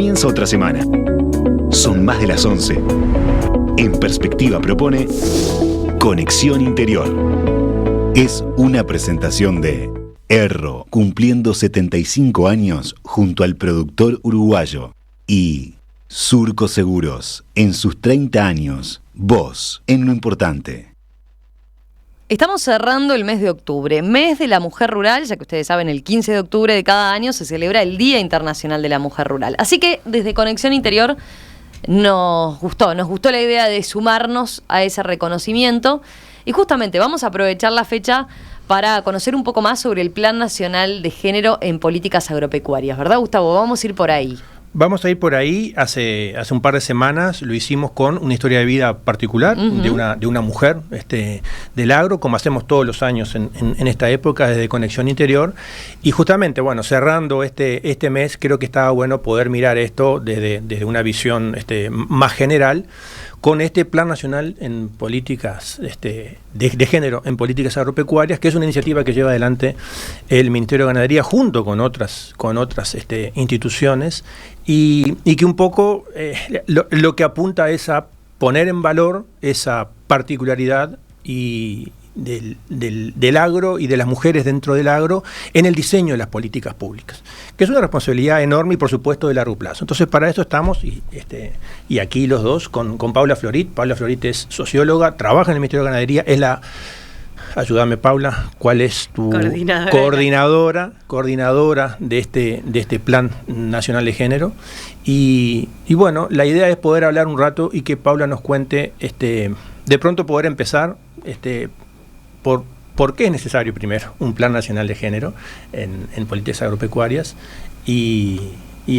Comienza otra semana. Son más de las 11. En Perspectiva propone Conexión Interior. Es una presentación de Erro, cumpliendo 75 años junto al productor uruguayo. Y Surco Seguros, en sus 30 años, vos en lo importante. Estamos cerrando el mes de octubre, mes de la mujer rural, ya que ustedes saben, el 15 de octubre de cada año se celebra el Día Internacional de la Mujer Rural. Así que desde Conexión Interior nos gustó la idea de sumarnos a ese reconocimiento y justamente vamos a aprovechar la fecha para conocer un poco más sobre el Plan Nacional de Género en Políticas Agropecuarias, ¿verdad, Gustavo? Vamos a ir por ahí. Vamos a ir por ahí. Hace un par de semanas lo hicimos con una historia de vida particular de una mujer del agro, como hacemos todos los años en esta época desde Conexión Interior. Y justamente, bueno, cerrando este mes, creo que estaba bueno poder mirar esto desde una visión más general, con este Plan Nacional en Políticas de Género en Políticas Agropecuarias, que es una iniciativa que lleva adelante el Ministerio de Ganadería junto con otras instituciones, y que un poco lo que apunta es a poner en valor esa particularidad y del agro y de las mujeres dentro del agro en el diseño de las políticas públicas, que es una responsabilidad enorme y por supuesto de largo plazo. Entonces para eso estamos y aquí los dos con Paula Florit. Paula Florit es socióloga, trabaja en el Ministerio de Ganadería, es la... Ayúdame, Paula, ¿cuál es tu coordinadora de este Plan Nacional de Género? Y bueno, la idea es poder hablar un rato y que Paula nos cuente, de pronto poder empezar por qué es necesario primero un Plan Nacional de Género en políticas agropecuarias y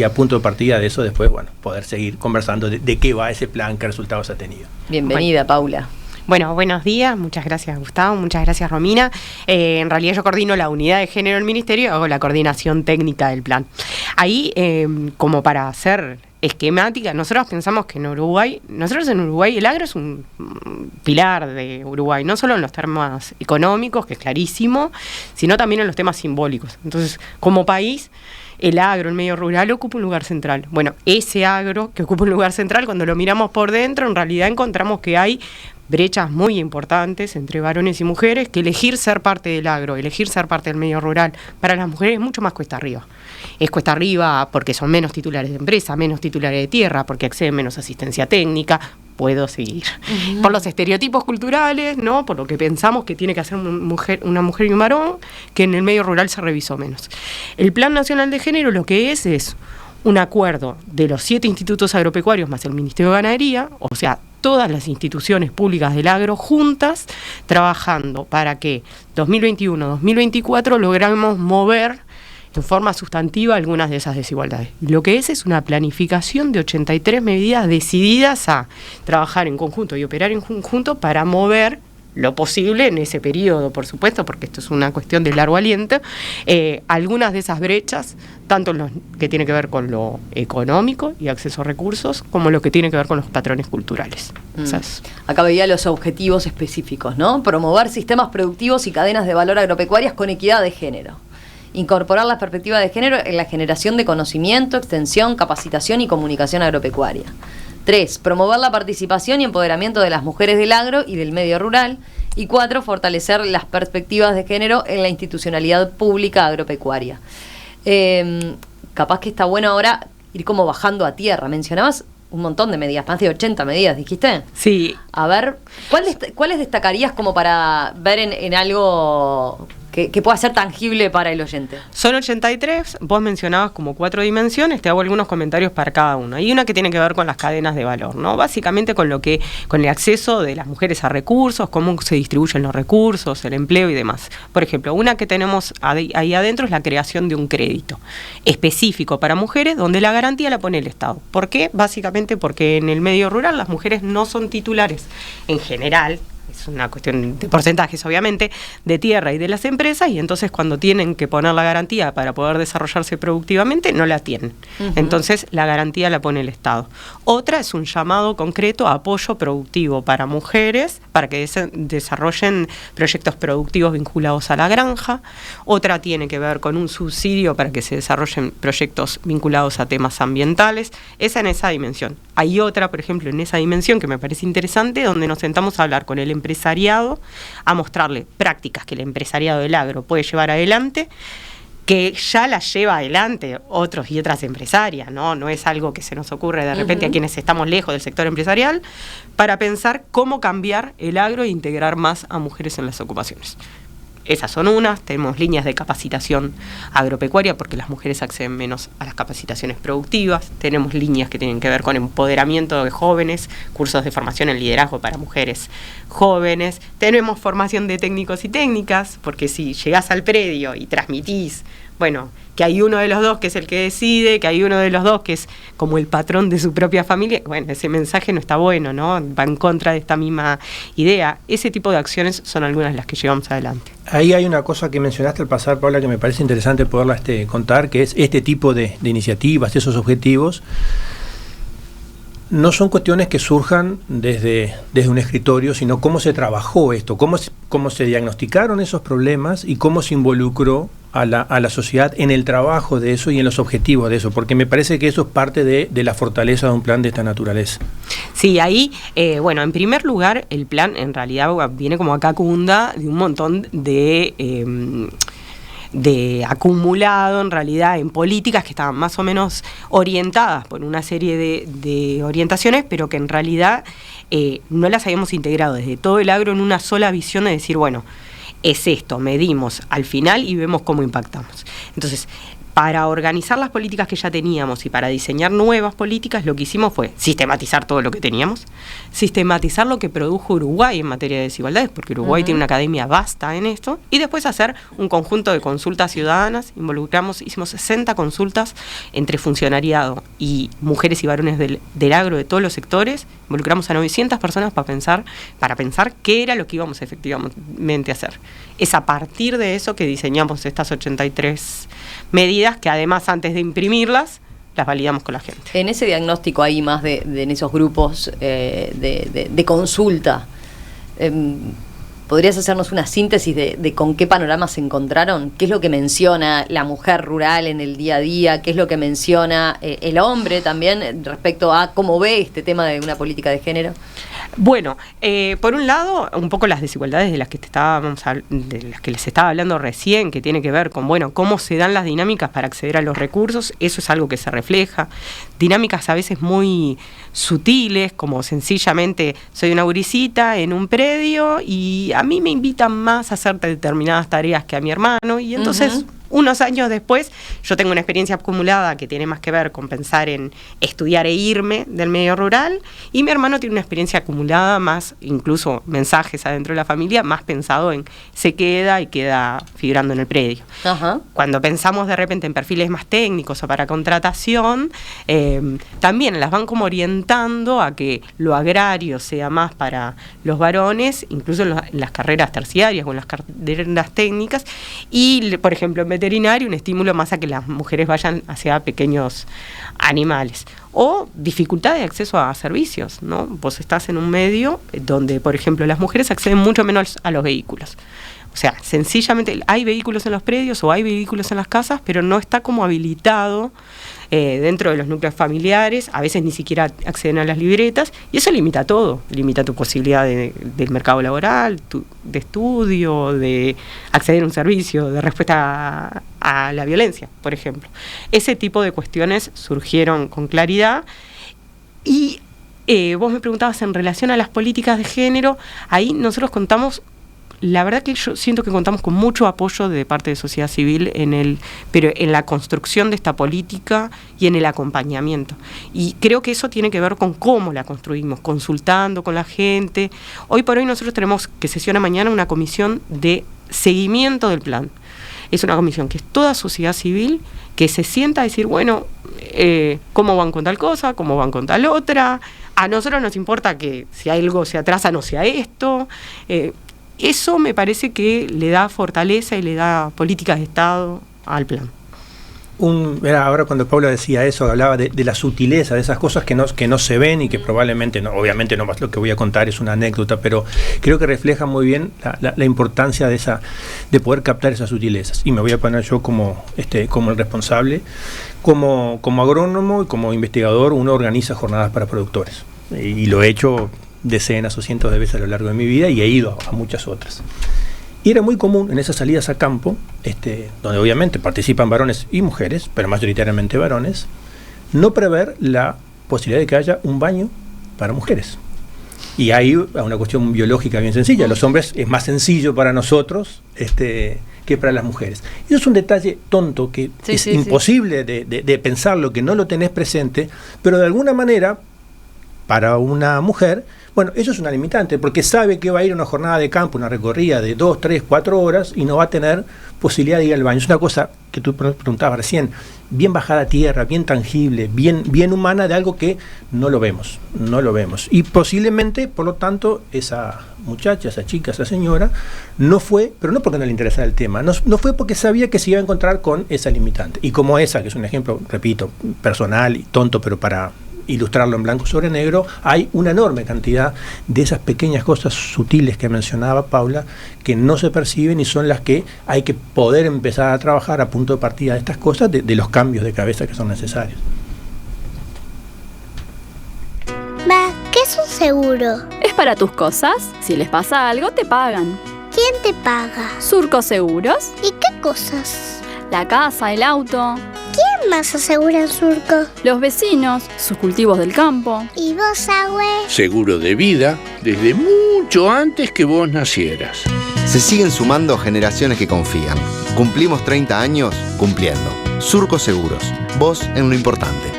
a punto de partida de eso después, bueno, poder seguir conversando de qué va ese plan, qué resultados ha tenido. Bienvenida, Paula. Bueno, buenos días, muchas gracias Gustavo, muchas gracias Romina. En realidad yo coordino la unidad de género del Ministerio y hago la coordinación técnica del plan. Ahí, como para hacer esquemática, nosotros pensamos que en Uruguay el agro es un pilar de Uruguay, no solo en los temas económicos, que es clarísimo, sino también en los temas simbólicos. Entonces, como país, el agro, el medio rural, ocupa un lugar central. Bueno, ese agro que ocupa un lugar central, cuando lo miramos por dentro, en realidad encontramos que hay brechas muy importantes entre varones y mujeres, que elegir ser parte del agro, elegir ser parte del medio rural, para las mujeres es mucho más cuesta arriba. Es cuesta arriba porque son menos titulares de empresa, menos titulares de tierra, porque acceden menos asistencia técnica, puedo seguir. Por los estereotipos culturales, ¿no? Por lo que pensamos que tiene que hacer una mujer y un varón, que en el medio rural se revisó menos. El Plan Nacional de Género lo que es un acuerdo de los 7 institutos agropecuarios más el Ministerio de Ganadería, o sea, todas las instituciones públicas del agro juntas, trabajando para que 2021-2024 logramos mover en forma sustantiva algunas de esas desigualdades. Lo que es una planificación de 83 medidas decididas a trabajar en conjunto y operar en conjunto para mover lo posible en ese periodo, por supuesto, porque esto es una cuestión de largo aliento, algunas de esas brechas, tanto en lo que tiene que ver con lo económico y acceso a recursos, como lo que tiene que ver con los patrones culturales. Acá veía los objetivos específicos, ¿no? Promover sistemas productivos y cadenas de valor agropecuarias con equidad de género. Incorporar las perspectivas de género en la generación de conocimiento, extensión, capacitación y comunicación agropecuaria. 3. Promover la participación y empoderamiento de las mujeres del agro y del medio rural. Y 4. Fortalecer las perspectivas de género en la institucionalidad pública agropecuaria. Capaz que está bueno ahora ir como bajando a tierra. Mencionabas un montón de medidas, más de 80 medidas, ¿dijiste? Sí. A ver, ¿cuáles destacarías como para ver en algo que pueda ser tangible para el oyente? Son 83, vos mencionabas como 4 dimensiones, te hago algunos comentarios para cada uno. Hay una que tiene que ver con las cadenas de valor, ¿no? Básicamente con el acceso de las mujeres a recursos, cómo se distribuyen los recursos, el empleo y demás. Por ejemplo, una que tenemos ahí adentro es la creación de un crédito específico para mujeres, donde la garantía la pone el Estado. ¿Por qué? Básicamente porque en el medio rural las mujeres no son titulares en general. es una cuestión de porcentajes obviamente, de tierra y de las empresas, y entonces cuando tienen que poner la garantía para poder desarrollarse productivamente, no la tienen. Entonces la garantía la pone el Estado. Otra es un llamado concreto a apoyo productivo para mujeres, para que desarrollen proyectos productivos vinculados a la granja. Otra tiene que ver con un subsidio para que se desarrollen proyectos vinculados a temas ambientales. Esa en esa dimensión. Hay otra, por ejemplo, en esa dimensión que me parece interesante, donde nos sentamos a hablar con el empresariado, a mostrarle prácticas que el empresariado del agro puede llevar adelante, que ya las lleva adelante otros y otras empresarias, ¿no? No es algo que se nos ocurre de repente a quienes estamos lejos del sector empresarial, para pensar cómo cambiar el agro e integrar más a mujeres en las ocupaciones. Esas son unas, tenemos líneas de capacitación agropecuaria porque las mujeres acceden menos a las capacitaciones productivas, tenemos líneas que tienen que ver con empoderamiento de jóvenes, cursos de formación en liderazgo para mujeres jóvenes, tenemos formación de técnicos y técnicas, porque si llegás al predio y transmitís, bueno, que hay uno de los dos que es el que decide, que hay uno de los dos que es como el patrón de su propia familia, bueno, ese mensaje no está bueno, ¿no? Va en contra de esta misma idea. Ese tipo de acciones son algunas de las que llevamos adelante. Ahí hay una cosa que mencionaste al pasar, Paula, que me parece interesante poderla contar, que es este tipo de iniciativas, esos objetivos, no son cuestiones que surjan desde un escritorio, sino cómo se trabajó esto, cómo se diagnosticaron esos problemas y cómo se involucró a la sociedad en el trabajo de eso y en los objetivos de eso, porque me parece que eso es parte de la fortaleza de un plan de esta naturaleza. Sí, ahí, bueno, en primer lugar, el plan en realidad viene como acá cunda de un montón de acumulado en realidad en políticas que estaban más o menos orientadas por una serie de orientaciones, pero que en realidad no las habíamos integrado desde todo el agro en una sola visión de decir, bueno, es esto, medimos al final y vemos cómo impactamos. Entonces, para organizar las políticas que ya teníamos y para diseñar nuevas políticas, lo que hicimos fue sistematizar todo lo que teníamos, sistematizar lo que produjo Uruguay en materia de desigualdades, porque Uruguay tiene una academia vasta en esto, y después hacer un conjunto de consultas ciudadanas. Hicimos 60 consultas entre funcionariado y mujeres y varones del agro de todos los sectores. Involucramos a 900 personas para pensar qué era lo que íbamos efectivamente a hacer. Es a partir de eso que diseñamos estas 83 medidas, que además antes de imprimirlas, las validamos con la gente. En ese diagnóstico ahí más en esos grupos de consulta, ¿podrías hacernos una síntesis de con qué panoramas se encontraron? ¿Qué es lo que menciona la mujer rural en el día a día? ¿Qué es lo que menciona el hombre también respecto a cómo ve este tema de una política de género? Bueno, por un lado, un poco las desigualdades de las que les estaba hablando recién, que tiene que ver con, bueno, cómo se dan las dinámicas para acceder a los recursos. Eso es algo que se refleja. Dinámicas a veces muy sutiles, como sencillamente soy una gurisita en un predio y a mí me invitan más a hacer determinadas tareas que a mi hermano, y entonces unos años después yo tengo una experiencia acumulada que tiene más que ver con pensar en estudiar e irme del medio rural, y mi hermano tiene una experiencia acumulada más, incluso mensajes adentro de la familia, más pensado en se queda y queda figurando en el predio. Cuando pensamos de repente en perfiles más técnicos o para contratación, también las van como orientando a que lo agrario sea más para los varones, incluso en las carreras terciarias o en las carreras técnicas, y por ejemplo en veterinario un estímulo más a que las mujeres vayan hacia pequeños animales. O dificultad de acceso a servicios, ¿no? Vos estás en un medio donde, por ejemplo, las mujeres acceden mucho menos a los vehículos. O sea, sencillamente hay vehículos en los predios o hay vehículos en las casas, pero no está como habilitado dentro de los núcleos familiares. A veces ni siquiera acceden a las libretas, y eso limita todo. Limita tu posibilidad del mercado laboral, de estudio, de acceder a un servicio, de respuesta a la violencia, por ejemplo. Ese tipo de cuestiones surgieron con claridad. Y vos me preguntabas en relación a las políticas de género. Ahí nosotros contamos, la verdad que yo siento que contamos con mucho apoyo de parte de sociedad civil pero en la construcción de esta política y en el acompañamiento. Y creo que eso tiene que ver con cómo la construimos, consultando con la gente. Hoy por hoy nosotros tenemos que sesiona mañana una comisión de seguimiento del plan. Es una comisión que es toda sociedad civil, que se sienta a decir, bueno, ¿cómo van con tal cosa? ¿Cómo van con tal otra? A nosotros nos importa que si algo se atrasa no sea esto. Eso me parece que le da fortaleza y le da políticas de Estado al plan. Ahora cuando Paula decía eso, hablaba de la sutileza, de esas cosas que no se ven y que probablemente, no, obviamente no más lo que voy a contar es una anécdota, pero creo que refleja muy bien la importancia de poder captar esas sutilezas. Y me voy a poner yo como el responsable, como agrónomo y como investigador. Uno organiza jornadas para productores y lo he hecho decenas o cientos de veces a lo largo de mi vida y he ido a muchas otras. Y era muy común en esas salidas a campo, donde obviamente participan varones y mujeres, pero mayoritariamente varones, no prever la posibilidad de que haya un baño para mujeres. Y hay una cuestión biológica bien sencilla. Los hombres es más sencillo para nosotros que para las mujeres. Eso es un detalle tonto que es imposible de pensarlo, que no lo tenés presente, pero de alguna manera, para una mujer, bueno, eso es una limitante, porque sabe que va a ir a una jornada de campo, una recorrida de 2, 3, 4 horas y no va a tener posibilidad de ir al baño. Es una cosa que tú preguntabas recién, bien bajada a tierra, bien tangible, bien humana, de algo que no lo vemos. Y posiblemente, por lo tanto, esa muchacha, esa chica, esa señora, no fue, pero no porque no le interesara el tema, no fue porque sabía que se iba a encontrar con esa limitante. Y como esa, que es un ejemplo, repito, personal y tonto, pero para ilustrarlo en blanco sobre negro, hay una enorme cantidad de esas pequeñas cosas sutiles que mencionaba Paula, que no se perciben y son las que hay que poder empezar a trabajar a punto de partida de estas cosas, de los cambios de cabeza que son necesarios. ¿Qué es un seguro? Es para tus cosas. Si les pasa algo, te pagan. ¿Quién te paga? Surco Seguros. ¿Y qué cosas? La casa, el auto. ¿Quién más asegura en Surco? Los vecinos, sus cultivos del campo. ¿Y vos, Agüe? Seguro de vida desde mucho antes que vos nacieras. Se siguen sumando generaciones que confían. Cumplimos 30 años cumpliendo. Surco Seguros. Vos en lo importante.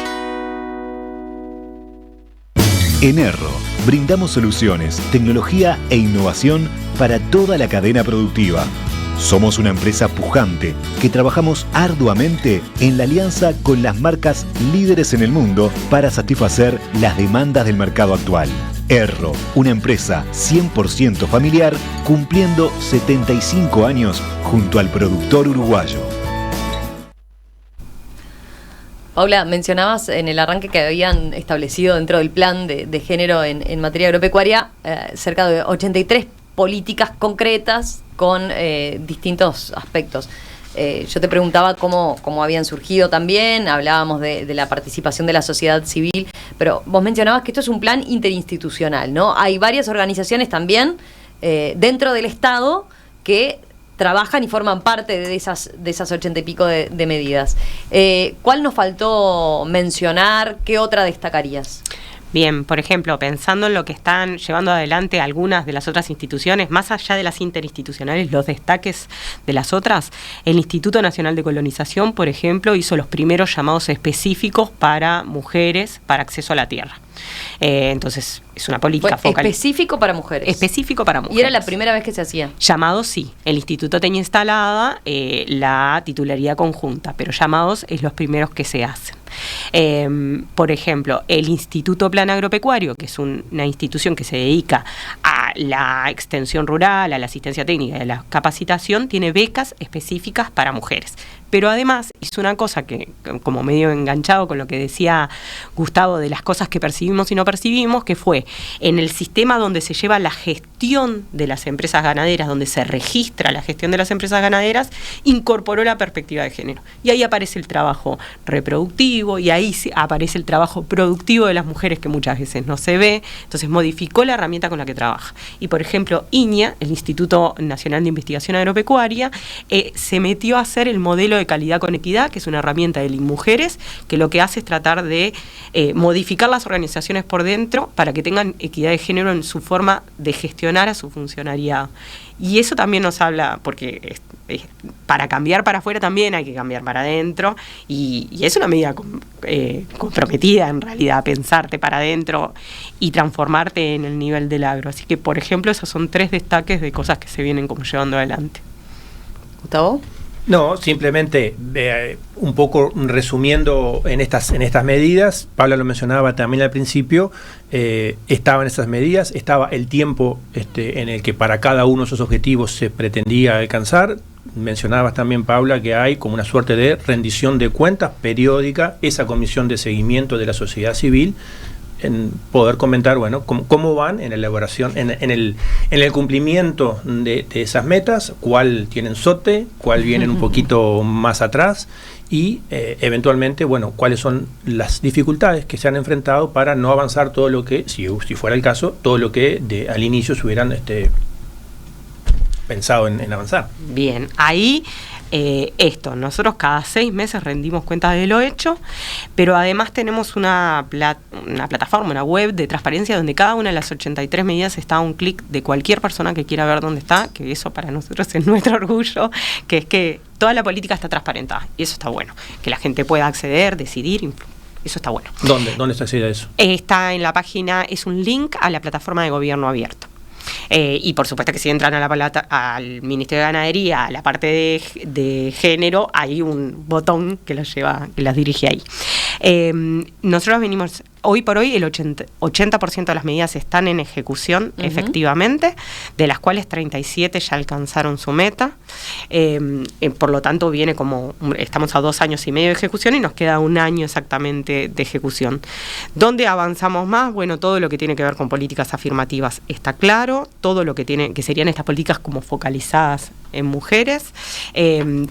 En Erro, brindamos soluciones, tecnología e innovación para toda la cadena productiva. Somos una empresa pujante que trabajamos arduamente en la alianza con las marcas líderes en el mundo para satisfacer las demandas del mercado actual. Erro, una empresa 100% familiar cumpliendo 75 años junto al productor uruguayo. Paula, mencionabas en el arranque que habían establecido dentro del plan de género en materia agropecuaria cerca de 83 políticas concretas con distintos aspectos. Yo te preguntaba cómo habían surgido también, hablábamos de la participación de la sociedad civil, pero vos mencionabas que esto es un plan interinstitucional, ¿no? Hay varias organizaciones también dentro del Estado que trabajan y forman parte de esas 80 y pico de medidas. ¿Cuál nos faltó mencionar? ¿Qué otra destacarías? Bien, por ejemplo, pensando en lo que están llevando adelante algunas de las otras instituciones, más allá de las interinstitucionales, los destaques de las otras, el Instituto Nacional de Colonización, por ejemplo, hizo los primeros llamados específicos para mujeres para acceso a la tierra. Entonces, es una política focal. Específico para mujeres. Específico para mujeres. ¿Y era la primera vez que se hacía? Llamados sí. El instituto tenía instalada la titularidad conjunta, pero llamados es los primeros que se hacen. Por ejemplo, el Instituto Plan Agropecuario, que es una institución que se dedica a la extensión rural, a la asistencia técnica y a la capacitación, tiene becas específicas para mujeres. Pero además hizo una cosa que, como medio enganchado con lo que decía Gustavo de las cosas que percibimos y no percibimos, que fue en el sistema donde se lleva la gestión de las empresas ganaderas, donde se registra la gestión de las empresas ganaderas, incorporó la perspectiva de género. Y ahí aparece el trabajo reproductivo, y ahí aparece el trabajo productivo de las mujeres, que muchas veces no se ve. Entonces modificó la herramienta con la que trabaja. Y por ejemplo, INIA, el Instituto Nacional de Investigación Agropecuaria, se metió a hacer el modelo de calidad con equidad, que es una herramienta de Mujeres, que lo que hace es tratar de modificar las organizaciones por dentro para que tengan equidad de género en su forma de gestionar a su funcionariado. Y eso también nos habla, porque para cambiar para afuera también hay que cambiar para adentro, y es una medida comprometida en realidad, pensarte para adentro y transformarte en el nivel del agro. Así que, por ejemplo, esos son 3 destaques de cosas que se vienen como llevando adelante. ¿Gustavo? No, simplemente un poco resumiendo en estas medidas, Paula lo mencionaba también al principio, estaban esas medidas, estaba el tiempo en el que para cada uno de esos objetivos se pretendía alcanzar. Mencionabas también, Paula, que hay como una suerte de rendición de cuentas periódica, esa comisión de seguimiento de la sociedad civil, en poder comentar, bueno, cómo van en la elaboración, en el cumplimiento de esas metas, cuál tienen sote, cuál vienen un poquito más atrás y eventualmente, bueno, cuáles son las dificultades que se han enfrentado para no avanzar todo lo que, si fuera el caso, todo lo que al inicio se hubieran pensado en avanzar. Bien, ahí nosotros cada 6 meses rendimos cuentas de lo hecho, pero además tenemos una plataforma, una web de transparencia donde cada una de las 83 medidas está a un clic de cualquier persona que quiera ver dónde está, que eso para nosotros es nuestro orgullo, que es que toda la política está transparentada, y eso está bueno, que la gente pueda acceder, decidir, eso está bueno. ¿Dónde está accediendo a eso? Está en la página, es un link a la plataforma de Gobierno Abierto. Y por supuesto que si entran al Ministerio de Ganadería, a la parte de género, hay un botón que las dirige ahí. Nosotros venimos, hoy por hoy, el 80% de las medidas están en ejecución, efectivamente, de las cuales 37 ya alcanzaron su meta. Por lo tanto, estamos a 2 años y medio de ejecución y nos queda 1 año exactamente de ejecución. ¿Dónde avanzamos más? Bueno, todo lo que tiene que ver con políticas afirmativas está claro, todo lo que serían estas políticas como focalizadas en mujeres,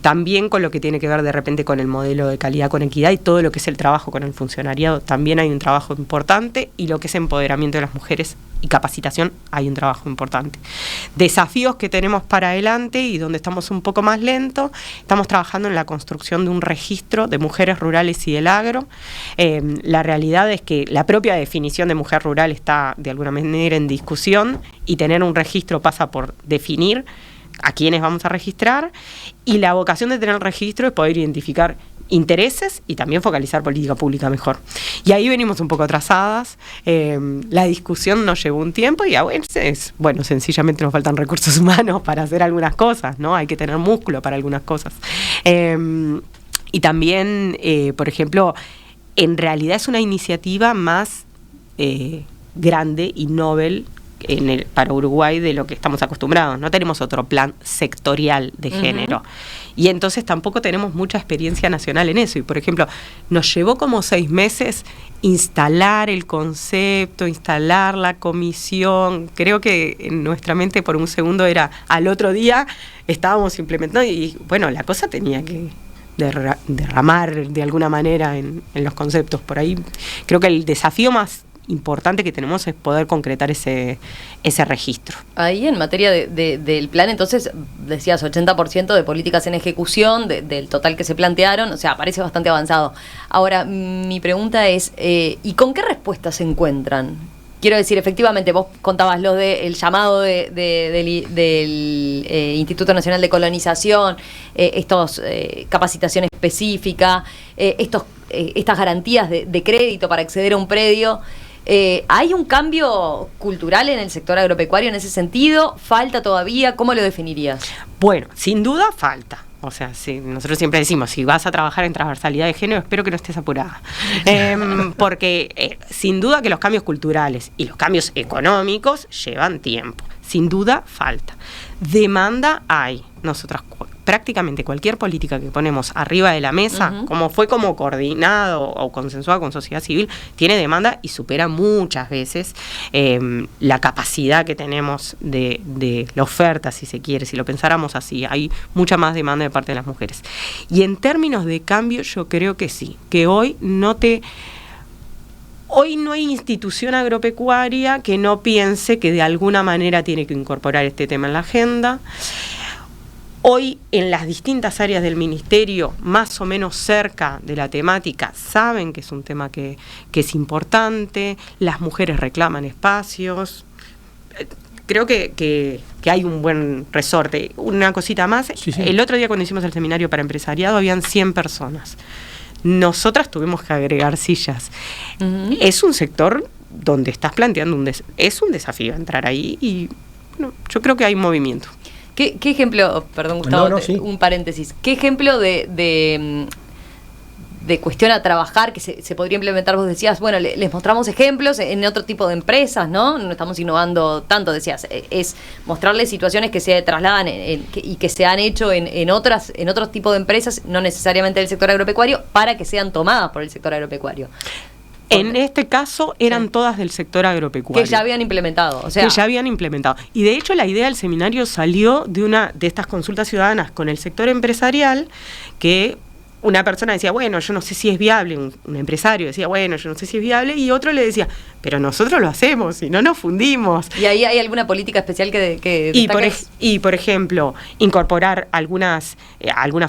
también con lo que tiene que ver de repente con el modelo de calidad con equidad y todo lo que es el trabajo con el funcionariado, también hay un trabajo importante, y lo que es empoderamiento de las mujeres y capacitación, hay un trabajo importante. Desafíos que tenemos para adelante y donde estamos un poco más lentos, estamos trabajando en la construcción de un registro de mujeres rurales y del agro. La realidad es que la propia definición de mujer rural está de alguna manera en discusión, y tener un registro pasa por definir a quiénes vamos a registrar, y la vocación de tener el registro es poder identificar intereses y también focalizar política pública mejor. Y ahí venimos un poco atrasadas, la discusión nos llevó un tiempo y a veces, sencillamente nos faltan recursos humanos para hacer algunas cosas, ¿no? Hay que tener músculo para algunas cosas. Y también, por ejemplo, en realidad es una iniciativa más grande y novel para Uruguay de lo que estamos acostumbrados. No tenemos otro plan sectorial de género. Y entonces tampoco tenemos mucha experiencia nacional en eso. Y, por ejemplo, nos llevó como 6 meses instalar el concepto, instalar la comisión. Creo que en nuestra mente por un segundo era al otro día estábamos implementando y, la cosa tenía que derramar de alguna manera en los conceptos. Por ahí creo que el desafío más importante que tenemos es poder concretar ese registro. Ahí en materia del plan, entonces, decías 80% de políticas en ejecución del total que se plantearon, o sea, parece bastante avanzado. Ahora, mi pregunta es, ¿y con qué respuestas se encuentran? Quiero decir, efectivamente, vos contabas lo del llamado del Instituto Nacional de Colonización, capacitación específica, estas garantías de crédito para acceder a un predio. ¿Hay un cambio cultural en el sector agropecuario en ese sentido? ¿Falta todavía? ¿Cómo lo definirías? Bueno, sin duda falta. O sea, nosotros siempre decimos, si vas a trabajar en transversalidad de género, espero que no estés apurada. Porque sin duda que los cambios culturales y los cambios económicos llevan tiempo. Sin duda falta. Demanda hay. Nosotras prácticamente cualquier política que ponemos arriba de la mesa, como coordinado o consensuado con sociedad civil, tiene demanda y supera muchas veces la capacidad que tenemos de la oferta, si se quiere, si lo pensáramos así. Hay mucha más demanda de parte de las mujeres. Y en términos de cambio, yo creo que sí, que hoy no hay institución agropecuaria que no piense que de alguna manera tiene que incorporar este tema en la agenda. Hoy, en las distintas áreas del ministerio, más o menos cerca de la temática, saben que es un tema que es importante, las mujeres reclaman espacios. Creo que hay un buen resorte. Una cosita más, sí. El otro día cuando hicimos el seminario para empresariado habían 100 personas. Nosotras tuvimos que agregar sillas. Es un sector donde estás planteando es un desafío entrar ahí y yo creo que hay movimiento. ¿Qué ejemplo, perdón Gustavo, Sí. un paréntesis, qué ejemplo de cuestión a trabajar que se podría implementar? Vos decías, bueno, les mostramos ejemplos en otro tipo de empresas, ¿no? No estamos innovando tanto, decías, es mostrarles situaciones que se trasladan y que se han hecho en otros tipos de empresas, no necesariamente del sector agropecuario, para que sean tomadas por el sector agropecuario. En este caso eran todas del sector agropecuario. Que ya habían implementado, o sea. Que ya habían implementado. Y de hecho la idea del seminario salió de una de estas consultas ciudadanas con el sector empresarial, que una persona decía, bueno, yo no sé si es viable, un empresario decía, bueno, yo no sé si es viable, y otro le decía, pero nosotros lo hacemos y no nos fundimos. ¿Y ahí hay alguna política especial que por ejemplo, incorporar algunas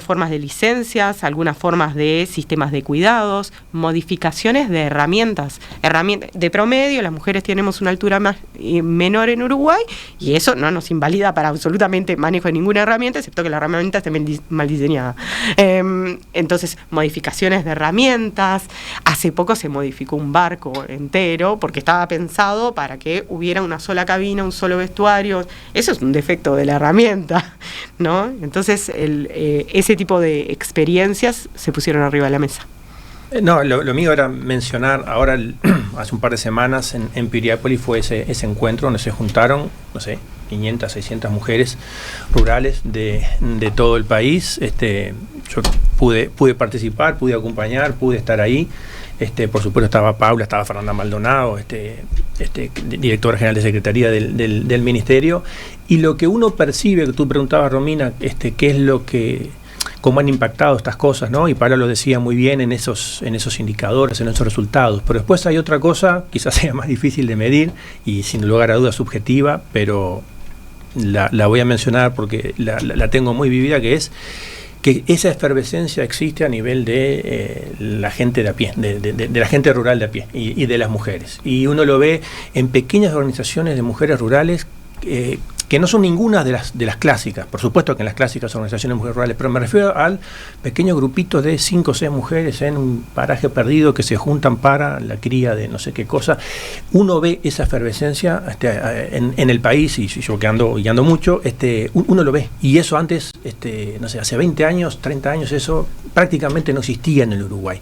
formas de licencias, algunas formas de sistemas de cuidados, modificaciones de herramientas de promedio, las mujeres tenemos una altura menor en Uruguay, y eso no nos invalida para absolutamente manejo de ninguna herramienta, excepto que la herramienta esté mal diseñada. Entonces, modificaciones de herramientas. Hace poco se modificó un barco entero porque estaba pensado para que hubiera una sola cabina, un solo vestuario. Eso es un defecto de la herramienta, ¿no? Entonces, ese tipo de experiencias se pusieron arriba de la mesa. No, lo mío era mencionar, ahora hace un par de semanas en Piriápolis fue ese encuentro donde se juntaron, no sé, 500, 600 mujeres rurales de todo el país. Yo pude participar, pude acompañar, pude estar ahí. Por supuesto estaba Paula, estaba Fernanda Maldonado, directora general de Secretaría del Ministerio. Y lo que uno percibe, que tú preguntabas, Romina, qué es lo que, cómo han impactado estas cosas, ¿no? Y Paula lo decía muy bien en esos indicadores, en esos resultados. Pero después hay otra cosa, quizás sea más difícil de medir y sin lugar a dudas subjetiva, pero la voy a mencionar porque la tengo muy vivida, que es que esa efervescencia existe a nivel de la gente de a pie, de la gente rural de a pie y de las mujeres. Y uno lo ve en pequeñas organizaciones de mujeres rurales que no son ninguna de las clásicas. Por supuesto que en las clásicas organizaciones de mujeres rurales, pero me refiero al pequeño grupito de 5 o 6 mujeres en un paraje perdido que se juntan para la cría de no sé qué cosa. Uno ve esa efervescencia en el país, y yo que ando mucho, uno lo ve. Y eso antes, no sé, hace 20 años, 30 años, eso prácticamente no existía en el Uruguay.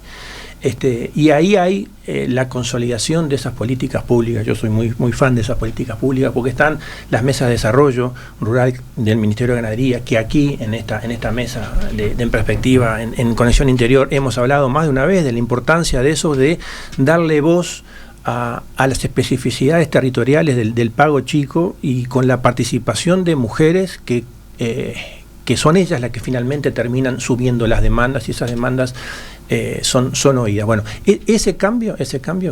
Y ahí hay la consolidación de esas políticas públicas. Yo soy muy fan de esas políticas públicas porque están las mesas de desarrollo rural del Ministerio de Ganadería, que aquí en esta mesa en perspectiva, en Conexión Interior, hemos hablado más de una vez de la importancia de eso, de darle voz a las especificidades territoriales del pago chico, y con la participación de mujeres que son ellas las que finalmente terminan subiendo las demandas, y esas demandas son oídas. Bueno, ese cambio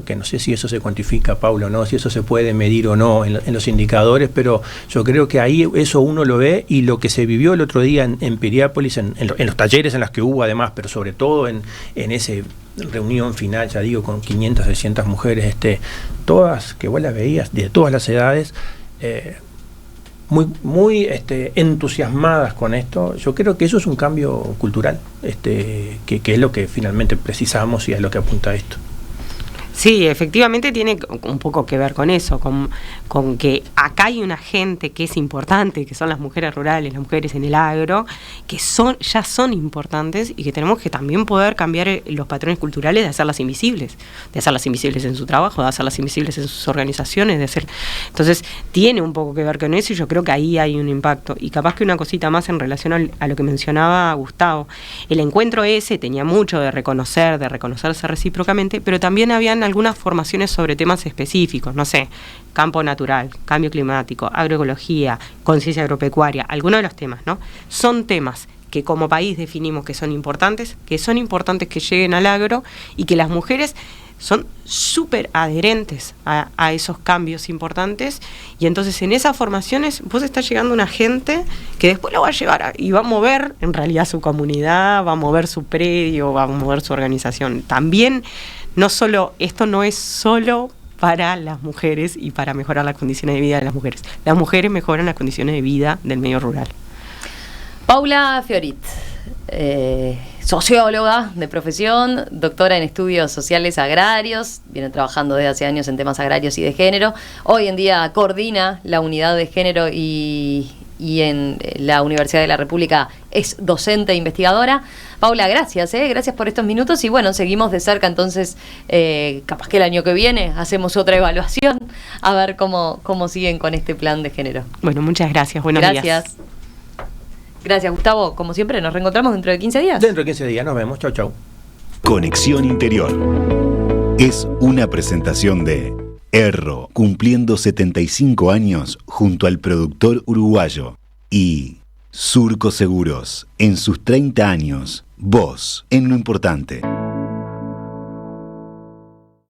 que no sé si eso se cuantifica, Paula, o no, si eso se puede medir o no en los indicadores, pero yo creo que ahí eso uno lo ve, y lo que se vivió el otro día en Piriápolis, en los talleres en los que hubo además, pero sobre todo en esa reunión final, ya digo, con 500, 600 mujeres, todas, que vos las veías, de todas las edades, muy entusiasmadas con esto. Yo creo que eso es un cambio cultural, que es lo que finalmente precisamos y es lo que apunta esto. Sí, efectivamente tiene un poco que ver con eso, con que acá hay una gente que es importante, que son las mujeres rurales, las mujeres en el agro, que ya son importantes, y que tenemos que también poder cambiar los patrones culturales de hacerlas invisibles en su trabajo, de hacerlas invisibles en sus organizaciones, Entonces tiene un poco que ver con eso, y yo creo que ahí hay un impacto. Y capaz que una cosita más en relación a lo que mencionaba Gustavo, el encuentro ese tenía mucho de reconocerse recíprocamente, pero también habían algunas formaciones sobre temas específicos, no sé, campo natural, cambio climático, agroecología, conciencia agropecuaria, algunos de los temas, ¿no? Son temas que como país definimos que son importantes que lleguen al agro, y que las mujeres son súper adherentes a esos cambios importantes, y entonces en esas formaciones vos estás llegando una gente que después lo va a llevar y va a mover en realidad su comunidad, va a mover su predio, va a mover su organización. También esto no es solo para las mujeres y para mejorar las condiciones de vida de las mujeres. Las mujeres mejoran las condiciones de vida del medio rural. Paula Fiorit, socióloga de profesión, doctora en estudios sociales agrarios, viene trabajando desde hace años en temas agrarios y de género. Hoy en día coordina la unidad de género y y en la Universidad de la República es docente e investigadora. Paula, gracias, gracias por estos minutos y bueno, seguimos de cerca entonces, capaz que el año que viene hacemos otra evaluación a ver cómo siguen con este plan de género. Bueno, muchas gracias, buenos días. Gracias, Gustavo. Como siempre, nos reencontramos dentro de 15 días. Dentro de 15 días, nos vemos. Chau, chau. Conexión Interior es una presentación de Erro, cumpliendo 75 años junto al productor uruguayo, y Surco Seguros, en sus 30 años, vos en lo importante.